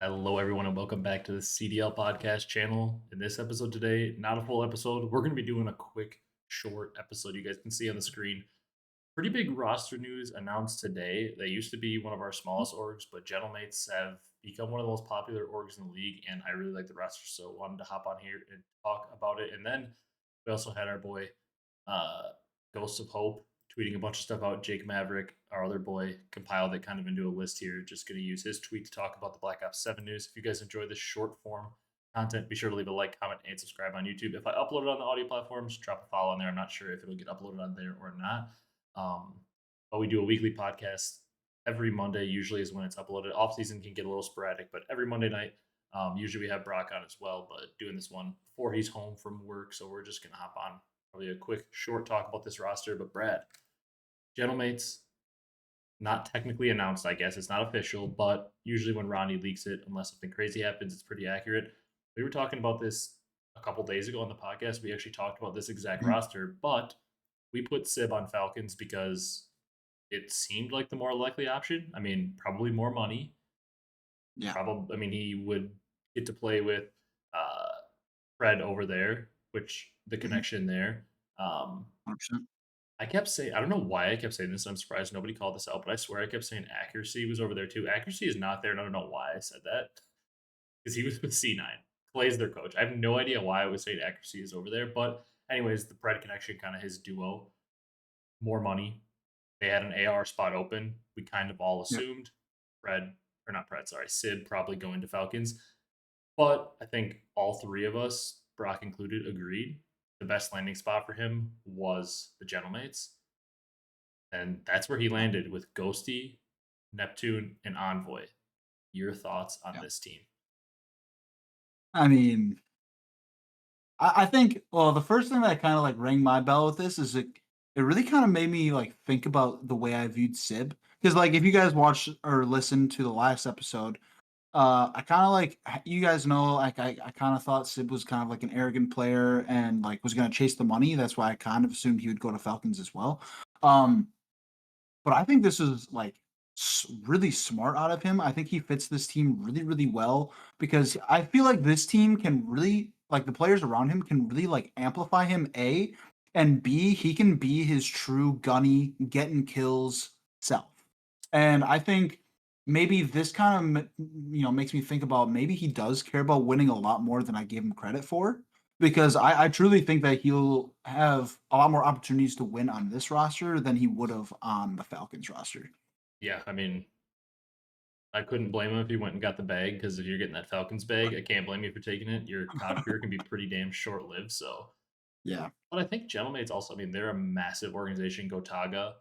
Hello, everyone, and welcome back to the CDL podcast channel. In this episode today, not a full episode, we're going to be doing a quick, short episode. You guys can see on the screen. Pretty big roster news announced today. They used to be one of our smallest orgs, but Gentlemates have become one of the most popular orgs in the league, and I really like the roster, so wanted to hop on here and talk about it. And then we also had our boy uh, Ghost of Hope tweeting a bunch of stuff out. Jake Maverick, our other boy, compiled it kind of into a list here. Just going to use his tweet to talk about the Black Ops 7 news. If you guys enjoy this short form content, be sure to leave a like, comment, and subscribe on YouTube. If I upload it on the audio platforms, drop a follow on there. I'm not sure if it'll get uploaded on there or not. But we do a weekly podcast every Monday, usually is when it's uploaded. Off season can get a little sporadic, but every Monday night, usually we have Brock on as well, but doing this one before he's home from work. So we're just going to hop on probably a quick, short talk about this roster. But Brad, Gentlemates, not technically announced, I guess. It's not official, but usually when Ronnie leaks it, unless something crazy happens, it's pretty accurate. We were talking about this a couple days ago on the podcast. We actually talked about this exact Mhm. roster, but we put Sib on Falcons because it seemed like the more likely option. I mean, probably more money. Yeah. Probably, I mean, he would get to play with uh, Fred over there, which the Mhm. connection there. Um, 100%. I kept saying, I don't know why I kept saying this. I'm surprised nobody called this out, but I swear I kept saying accuracy was over there too. Accuracy is not there, and I don't know why I said that because he was with C9. Clay's their coach. I have no idea why I was saying accuracy is over there, but anyways, the Fred connection, kind of his duo, more money. They had an AR spot open. We kind of all Yeah. assumed Fred, or not Fred, sorry, Sid probably going to Falcons. But I think all three of us, Brock included, agreed the best landing spot for him was the Gentlemates. And that's where he Yeah. landed with Ghosty, Neptune, and Envoy. Your thoughts on Yeah. this team? I mean, I think, well, the first thing that kind of like rang my bell with this is it really kind of made me like think about the way I viewed Sib. Because, like, if you guys watched or listened to the last episode, I kind of like, you guys know, like, I kind of thought Sib was kind of like an arrogant player and like was going to chase the money. That's why I kind of assumed he would go to Falcons as well. Um, But I think this is like really smart out of him. I think he fits this team really, really well because I feel like this team can really like the players around him can really like amplify him. A and B, he can be his true gunny, getting kills self. And I think maybe this kind of makes me think about maybe he does care about winning a lot more than I gave him credit for because I truly think that he'll have a lot more opportunities to win on this roster than he would have on the Falcons roster. Yeah, I mean, I couldn't blame him if he went and got the bag because if you're getting that Falcons bag, I can't blame you for taking it. Your COD career can be pretty damn short lived. So, Yeah. but I think Gentlemates also, I mean, they're a massive organization. Gotaga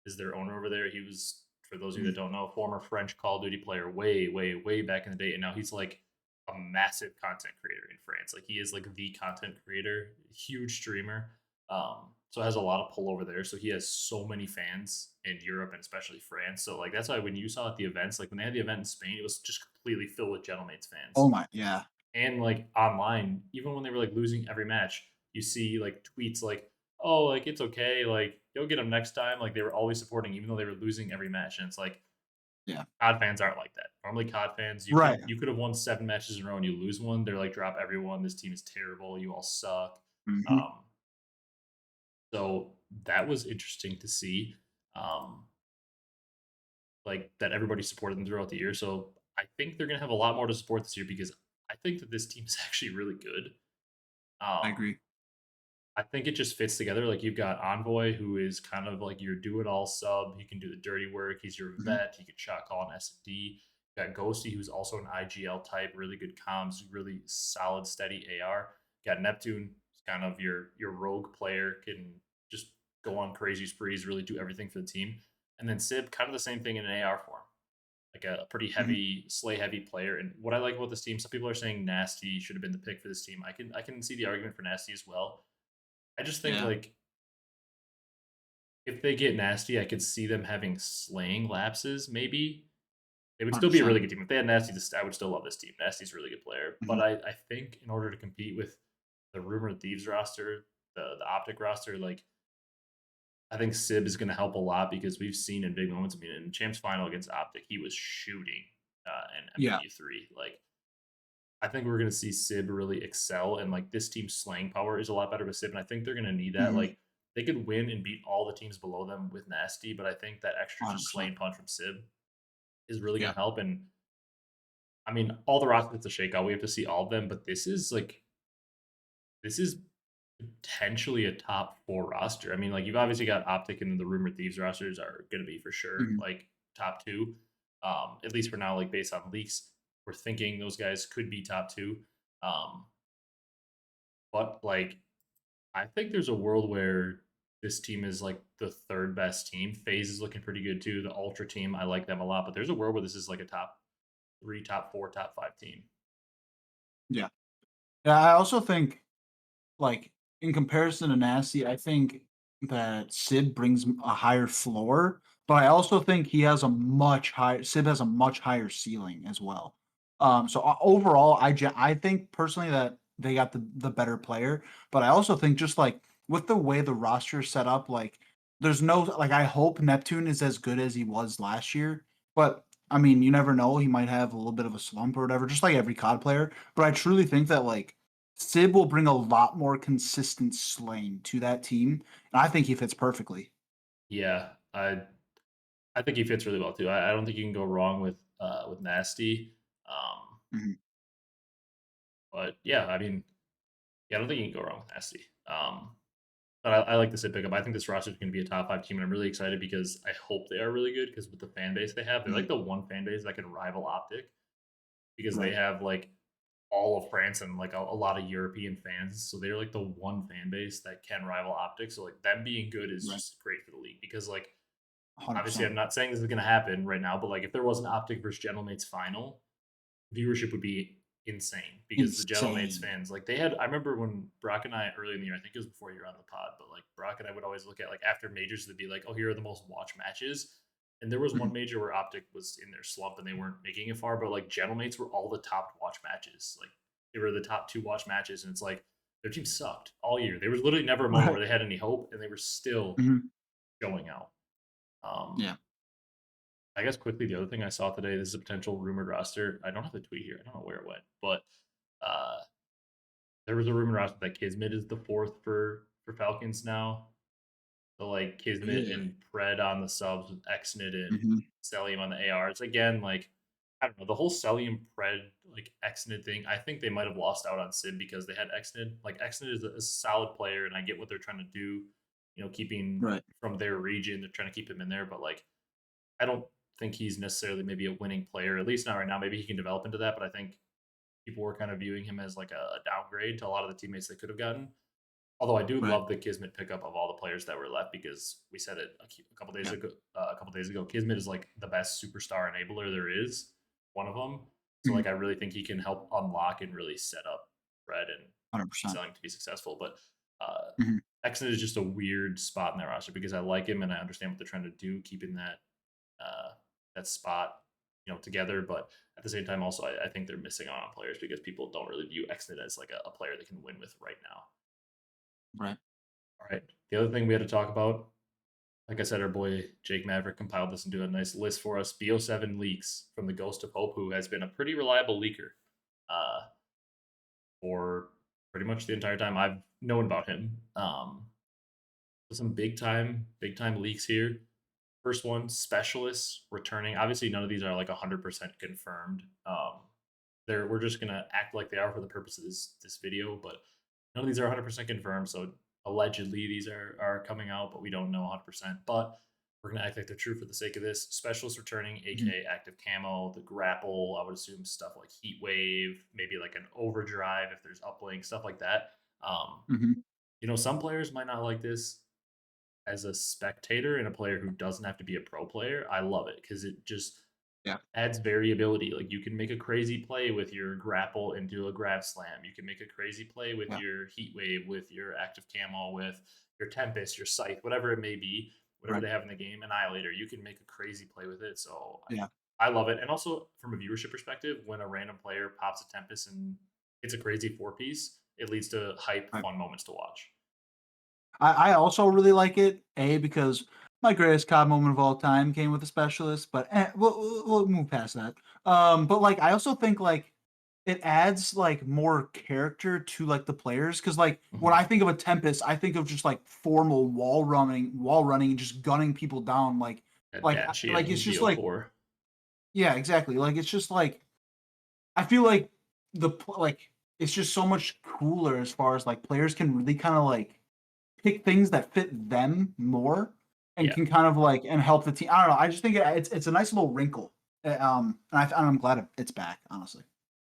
is their owner over there. He was, for those of you that Mhm. don't know, a former French Call of Duty player way, way, way back in the day. And now he's like a massive content creator in France. Like he is like the content creator, huge streamer. So has a lot of pull over there. So he has so many fans in Europe and especially France. So like that's why when you saw at the events, like when they had the event in Spain, it was just completely filled with Gentlemates Oh fans my, yeah. and like online, even when they were like losing every match, you see like tweets like, "Oh, like it's okay, like you'll get them next time." Like they were always supporting, even though they were losing every match. And it's like Yeah. COD fans aren't like that. Normally, COD fans, Right. you could have won 7 matches in a row and you lose one. They're like, "Drop everyone. This team is terrible. You all suck." Mhm. Um, so that was interesting to see, um, like that everybody supported them throughout the year. So I think they're gonna have a lot more to support this year because I think that this team is actually really good. I Um, agree. I think it just fits together. Like you've got Envoy, who is kind of like your do it all sub. He can do the dirty work. He's your Mhm. vet. He can shot call on S&D. You got Ghosty, who's also an IGL type, really good comms, really solid, steady AR. You got Neptune, kind of your rogue player, can just go on crazy sprees, really do everything for the team. And then Sib, kind of the same thing in an AR form, like a pretty Mhm. heavy slay heavy player. And what I like about this team, some people are saying Nasty should have been the pick for this team. I can see the argument for Nasty as well. I just think Yeah. like if they get nasty, I could see them having slaying lapses. Maybe it would still be a really 100%. good team. If they had Nasty, I would still love this team. Nasty's a really good player, but Mhm. I think in order to compete with the rumored thieves roster, the Optic roster, like I think Sib is going to help a lot because we've seen in big moments. I mean, in Champs final against Optic, he was shooting. and Yeah. MW3. Like, I think we're gonna see Sib really excel, and like this team's slaying power is a lot better with Sib, and I think they're gonna need that. Mhm. Like, they could win and beat all the teams below them with Nasty, but I think that extra just 100%. slaying punch from Sib is really gonna Yeah. help. And I mean, all the rosters to shake out. We have to see all of them, but this is potentially a top four roster. I mean, like you've obviously got Optic and the rumored thieves rosters are going to be for sure Mhm. like top two, at least for now. Like based on leaks, we're thinking those guys could be top two. Um, but like I think there's a world where this team is like the third best team. FaZe is looking pretty good too. The Ultra team, I like them a lot. But there's a world where this is like a top three, top four, top five team. Yeah. Yeah, I also think, like, in comparison to Nasty, I think that Sid brings a higher floor, but I also think he has a much higher Sid has a much higher ceiling as well. So overall, I think personally that they got the better player, but I also think just like with the way the roster is set up, like there's no like I hope Neptune is as good as he was last year, but I mean you never know, he might have a little bit of a slump or whatever, just like every COD player. But I truly think that like Sib will bring a lot more consistent slaying to that team, and I think he fits perfectly. Yeah, I think he fits really well too. I don't think you can go wrong with Nasty. Mhm. But yeah, I mean, yeah, I don't think you can go wrong with Nasty. But I like the Sid pickup. I think this roster is going to be a top five team, and I'm really excited because I hope they are really good. Because with the fan base they have, they're like Mhm. the one fan base that can rival Optic because they Right. have like all of France and like a lot of European fans. So they're like the one fan base that can rival Optic. So like them being good is Right. just great for the league because like obviously 100%. I'm not saying this is going to happen right now, but like if there was an Optic versus Gentlemates final, viewership would be insane because the Gentlemates Insane. fans, like they had, I remember when Brock and I early in the year, I think it was before you were on the pod, but like Brock and I would always look at like after majors, they'd be like, oh, here are the most watched matches. And there was one Mhm. major where Optic was in their slump and they weren't making it far, but like Gentlemates were all the top watch matches. Like they were the top two watch matches. And it's like their team sucked all year. There was literally never a moment Right. where they had any hope and they were still Mhm. showing out. Um, Yeah. I guess quickly, the other thing I saw today, this is a potential rumored roster. I don't have the tweet here. I don't know where it went, but uh, there was a rumor roster that Kismet is the fourth for Falcons now. So like Kismet Really? and Pred on the subs with Exnit and Mhm. Celium on the ARs. Again, like I don't know, the whole Celium Pred like Exnit thing, I think they might have lost out on Sid because they had Exnit. Like Exnit is a solid player and I get what they're trying to do, keeping Right. from their region, they're trying to keep him in there, but like I don't think he's necessarily maybe a winning player, at least not right now. Maybe he can develop into that, but I think people were kind of viewing him as like a downgrade to a lot of the teammates they could have gotten. Although I do Right. love the Kismet pickup of all the players that were left because we said it a couple days Yeah. ago. A couple days ago, Kismet is like the best superstar enabler there is, one of them. So like Mhm. I really think he can help unlock and really set up Red and 100%. selling to be successful. But uh, Mhm. Exit is just a weird spot in that roster because I like him and I understand what they're trying to do, keeping uh, that spot, together. But at the same time, also I think they're missing out on players because people don't really view Exit as like a player they can win with right now. Right. All right. The other thing we had to talk about, like I said, our boy Jake Maverick compiled this into a nice list for us. BO7 leaks from the Ghost of Hope, who has been a pretty reliable leaker uh, for pretty much the entire time I've known about him. Some big time leaks here. First one, specialists returning. Obviously, none of these are like 100% confirmed. We're just gonna act like they are for the purpose of this video, but none of these are 100% confirmed. So allegedly, these are coming out, but we don't know 100%. But we're gonna act like they're true for the sake of this. Specialists returning, Mhm. aka active camo, the grapple. I would assume stuff like heat wave, maybe like an overdrive if there's uplink, stuff like that. Um, Mhm. some players might not like this as a spectator and a player who doesn't have to be a pro player. I love it because it just Yeah. adds variability. Like you can make a crazy play with your grapple into a grab slam. You can make a crazy play with Yeah. your heat wave, with your active camo, with your tempest, your scythe, whatever it may be, whatever Right. they have in the game. Annihilator, you can make a crazy play with it. So Yeah. I love it. And also from a viewership perspective, when a random player pops a tempest and it's a crazy four piece, it leads to hype, Right. fun moments to watch. I also really like it, A, because my greatest COD moment of all time came with a specialist, but we'll move past that. But like I also think like it adds like more character to like the players because like when Mhm. I think of a Tempest, I think of just like formal wall running, and just gunning people down. At Like Banshee it's in just like BO4. yeah, exactly. Like it's just like I feel like like it's just so much cooler as far as like players can really kind of like pick things that fit them more and Yeah. can kind of like and help the team. I don't know. I just think it's a nice little wrinkle. And I'm glad it's back. Honestly.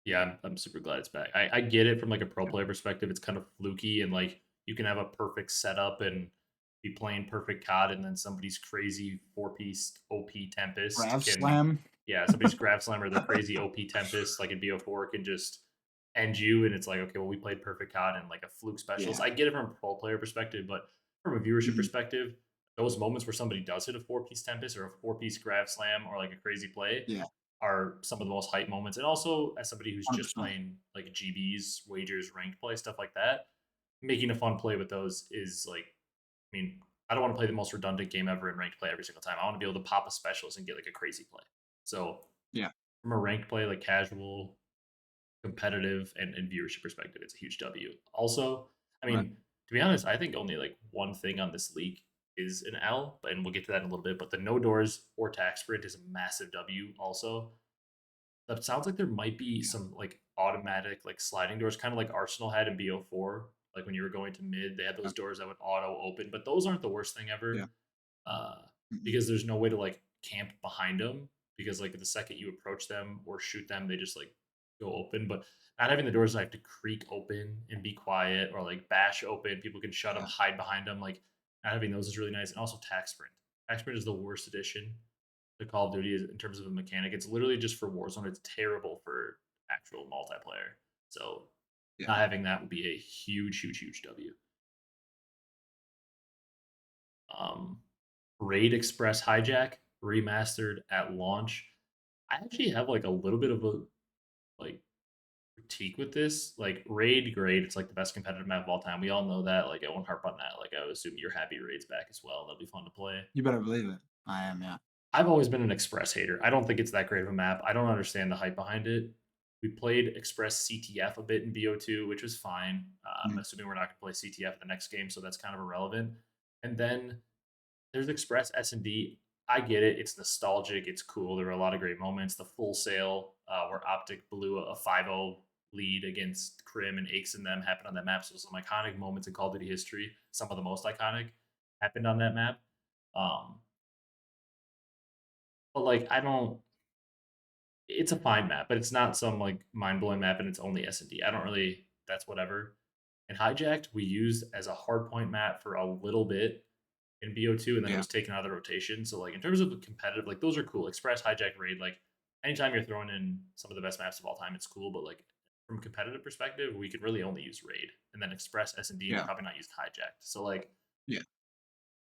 Yeah, I'm super glad it's back. I get it from like a pro Yeah. player perspective. It's kind of fluky and like you can have a perfect setup and be playing perfect COD and then somebody's crazy four-piece OP Tempest Grav can slam. somebody's Grab Slam or their crazy OP Tempest like in BO4 can just end you and it's like, okay, well we played perfect COD and like a fluke specialist. Yeah. I get it from a pro player perspective, but from a viewership Mhm. perspective, those moments where somebody does hit a four-piece Tempest or a four-piece Grab Slam or like a crazy play Yeah. are some of the most hype moments. And also, as somebody who's just 100%. playing like GBs, wagers, ranked play, stuff like that, making a fun play with those is like, I mean, I don't want to play the most redundant game ever in ranked play every single time. I want to be able to pop a specialist and get like a crazy play. So, Yeah. from a ranked play, like casual, competitive, and viewership perspective, it's a huge W. Also, I Right. mean, to be honest, I think only like one thing on this leak is an L, and we'll get to that in a little bit. But the no doors or tax sprint is a massive W. Also, that sounds like there might be Yeah. some like automatic like sliding doors, kind of like Arsenal had in BO4. Like when you were going to mid, they had Yeah. those doors that would auto open, but those aren't the worst thing Yeah. ever uh, Mhm. because there's no way to like camp behind them because like the second you approach them or shoot them, they just like go open. But not having the doors like to creak open and be quiet or like bash open, people can shut them, Yeah. hide behind them. Like not having those is really nice. And also tax sprint. Tax sprint is the worst addition to Call of Duty in terms of a mechanic. It's literally just for Warzone. It's terrible for actual multiplayer. So not Yeah. having that would be a huge, huge, huge W. Um, Raid Express Hijack remastered at launch. I actually have like a little bit of a like critique with this. Like Raid, great. It's like the best competitive map of all time. We all know that. Like I won't harp on that. Like I would assume you're happy Raid's back as well. That'll be fun to play. You better believe it. I am. Yeah. I've always been an Express hater. I don't think it's that great of a map. I don't understand the hype behind it. We played Express CTF a bit in BO2, which was fine. I'm Mhm. assuming we're not going to play CTF in the next game, so that's kind of irrelevant. And then there's Express S&D. I get it. It's nostalgic. It's cool. There were a lot of great moments. The full sail where Optic blew a 5-0 lead against Crim and Aches and them happened on that map. So some iconic moments in Call of Duty history. Some of the most iconic happened on that map. Um, but like, I don't. It's a fine map, but it's not some like mind blowing map, and it's only S&D. I don't really. That's whatever. And Hijacked we used as a hardpoint map for a little bit in BO2, and then it Yeah. was taken out of the rotation. So like in terms of the competitive, like those are cool. Express, Hijack, Raid, like anytime you're throwing in some of the best maps of all time, it's cool. But like from a competitive perspective, we could really only use Raid, and then Express, S&D, and Yeah. probably not use Hijacked. So like Yeah.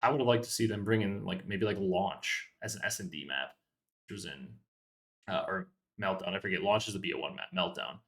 I would have liked to see them bring in like maybe like Launch as an S&D map, which was in or Meltdown. I forget. Launch is the BO1 map, Meltdown.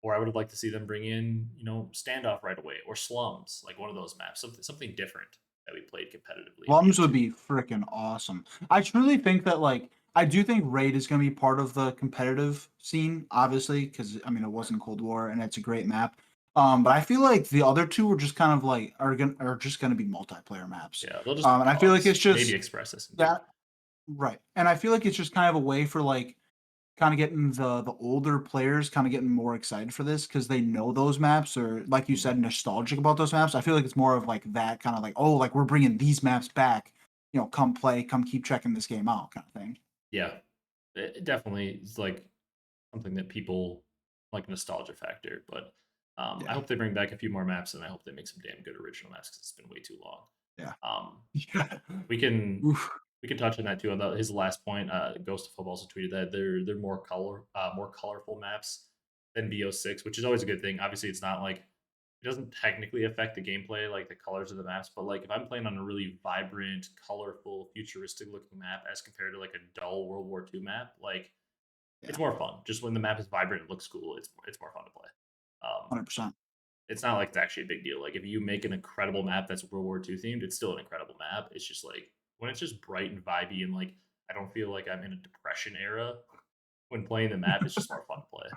Or I would have liked to see them bring in, Standoff right away or Slums, like one of those maps, something different that we played competitively in Plums would BO2. be freaking awesome. I truly think that like I do think Raid is going to be part of the competitive scene, obviously, because I mean it wasn't Cold War and it's a great map. But I feel like the other two are just kind of like are just going to be multiplayer maps. Yeah, they'll just be And I feel like it's CODs, maybe just Express S&D. that right, and I feel like it's just kind of a way for like kind of getting the older players kind of getting more excited for this because they know those maps or like you Mhm. said nostalgic about those maps. I feel like it's more of like that kind of like oh like we're bringing these maps back, come play, come keep checking this game out kind of thing. Yeah, it definitely is like something that people like nostalgia factor. But I Yeah. hope they bring back a few more maps, and I hope they make some damn good original maps because it's been way too long. Yeah. Um, Yeah. we can Oof. we can touch on that too. On his last point, Ghost of Football also tweeted that they're more colorful maps than BO6, which is always a good thing. Obviously, it's not like it doesn't technically affect the gameplay like the colors of the maps, but like if I'm playing on a really vibrant, colorful, futuristic looking map as compared to like a dull World War II map, like it's Yeah. more fun. Just when the map is vibrant and looks cool, it's more fun to play. Um, 100%. it's not like it's actually a big deal. Like if you make an incredible map that's World War II themed, it's still an incredible map. It's just like when it's just bright and vibey and like I don't feel like I'm in a depression era when playing the map. It's just more fun to play.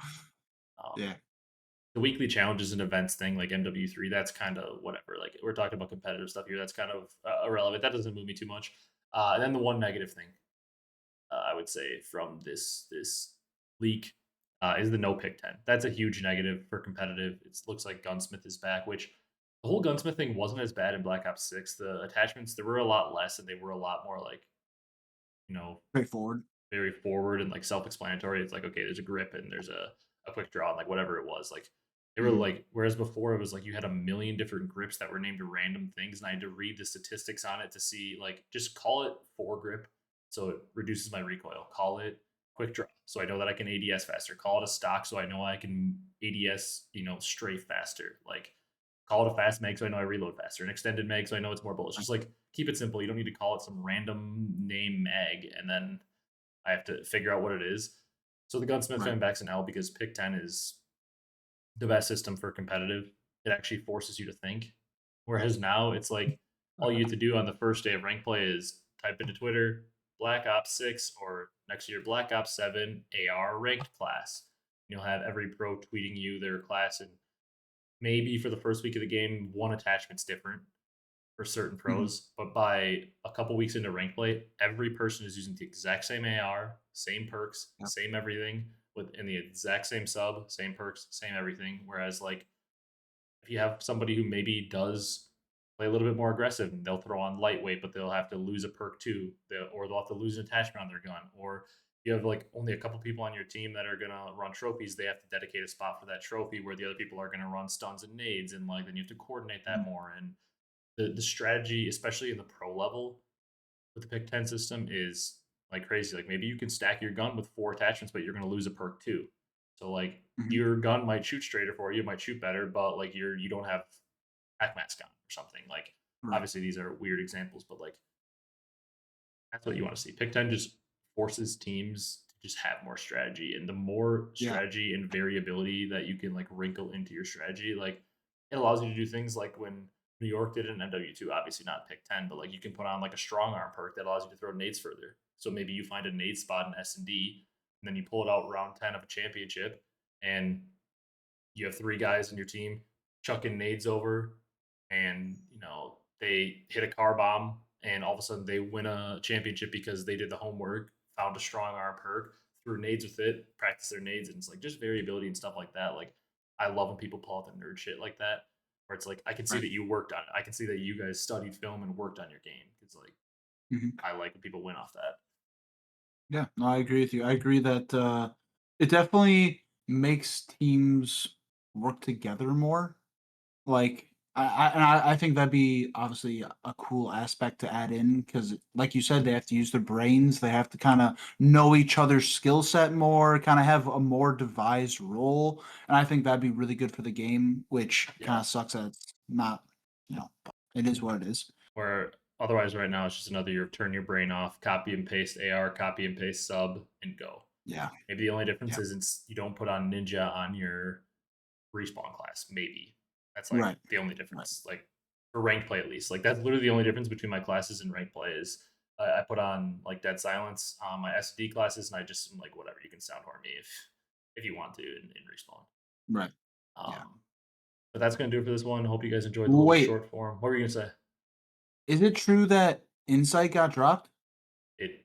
Um, Yeah. the weekly challenges and events thing, like MW3, that's kind of whatever. Like we're talking about competitive stuff here. That's kind of irrelevant. That doesn't move me too much. And then the one negative thing I would say from this leak is the no pick 10. That's a huge negative for competitive. It looks like Gunsmith is back, which the whole Gunsmith thing wasn't as bad in Black Ops 6. The attachments there were a lot less, and they were a lot more like you know Straightforward. very forward and like self-explanatory. It's like okay, there's a grip and there's a quick draw, and like whatever it was, like they were Mhm. like whereas before it was like you had a million different grips that were named random things, and I had to read the statistics on it to see like just call it foregrip, so it reduces my recoil. Call it quick draw, so I know that I can ADS faster. Call it a stock, so I know I can ADS strafe faster. Like call it a fast mag, so I know I reload faster. An extended mag, so I know it's more bullets. Just like keep it simple. You don't need to call it some random name mag and then I have to figure out what it is. So the gunsmith Right. coming back's an L because pick 10 is the best system for competitive. It actually forces you to think. Whereas now it's like all you have to do on the first day of rank play is type into Twitter Black Ops 6 or next year Black Ops 7 AR ranked class. You'll have every pro tweeting you their class, and maybe for the first week of the game, one attachment's different for certain Mhm. pros, but by a couple weeks into rank play, every person is using the exact same AR, same perks, Yep. same everything, with in the exact same sub, same perks, same everything. Whereas like if you have somebody who maybe does play a little bit more aggressive, and they'll throw on lightweight, but they'll have to lose a perk too, or they'll have to lose an attachment on their gun, or you have like only a couple people on your team that are gonna run trophies. They have to dedicate a spot for that trophy, where the other people are gonna run stuns and nades, and like then you have to coordinate that Mhm. more. And the strategy, especially in the pro level with the pick 10 system, is like crazy. Like maybe you can stack your gun with four attachments, but you're going to lose a perk too. So like Mhm. your gun might shoot straighter for you, might shoot better, but like you don't have pacman's gun or something. Like Right. obviously these are weird examples, but like that's what you want to see. Pick 10 just forces teams to just have more strategy, and the more Yeah. strategy and variability that you can like wrinkle into your strategy, like it allows you to do things like when New York did it in MW2, obviously not pick 10, but like you can put on like a strong arm perk that allows you to throw nades further. So maybe you find a nade spot in S&D, and then you pull it out round 10 of a championship, and you have three guys in your team chucking nades over, and they hit a car bomb, and all of a sudden they win a championship because they did the homework, found a strong arm perk, threw nades with it, practice their nades, and it's like just variability and stuff like that. Like I love when people pull out the nerd shit like that, where it's like I can see Right. that you worked on it. I can see that you guys studied film and worked on your game. It's like Mhm. I like when people win off that. Yeah. No, I agree with you. I agree that it definitely makes teams work together more. Like, I think that'd be obviously a cool aspect to add in because, like you said, they have to use their brains. They have to kind of know each other's skill set more, kind of have a more devised role, and I think that'd be really good for the game. Which kind Yeah. of sucks that it's not, but it is what it is. Where otherwise, right now, it's just another year of turn your brain off, copy and paste AR, copy and paste sub, and go. Yeah. Maybe the only difference Yeah. is you don't put on ninja on your respawn class. Maybe that's like Right. the only Right. difference. Like for ranked play, at least, like that's literally the only difference between my classes and ranked play is I put on like dead silence on my SD classes, and I just am like whatever. You can sound harm me if you want to in respawn. Right. Yeah. Um, but that's gonna do it for this one. Hope you guys enjoyed the little Wait, short form. What were you gonna say? is it true that Insight got dropped? It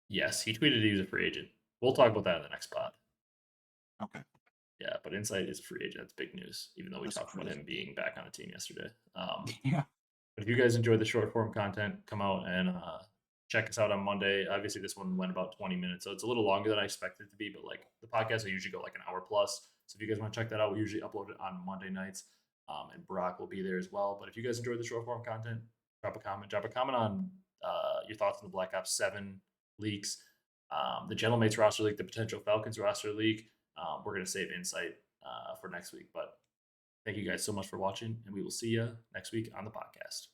Yes, he tweeted he was a free agent. We'll talk about that in the next pod. Okay, Yeah, but Insight is a free agent. That's big news, even though we that's talked about crazy. him being back on the team yesterday. Yeah. But if you guys enjoy the short form content, come out and check us out on Monday. Obviously, this one went about 20 minutes, so it's a little longer than I expected it to be. But like the podcast, will usually go like an hour plus. So if you guys want to check that out, we usually upload it on Monday nights, and Brock will be there as well. But if you guys enjoy the short form content, drop a comment. Drop a comment on your thoughts on the Black Ops 7 leaks, the Gentlemates roster leak, the potential Falcons roster leak. We're gonna save insight for next week, but thank you guys so much for watching, and we will see you next week on the podcast.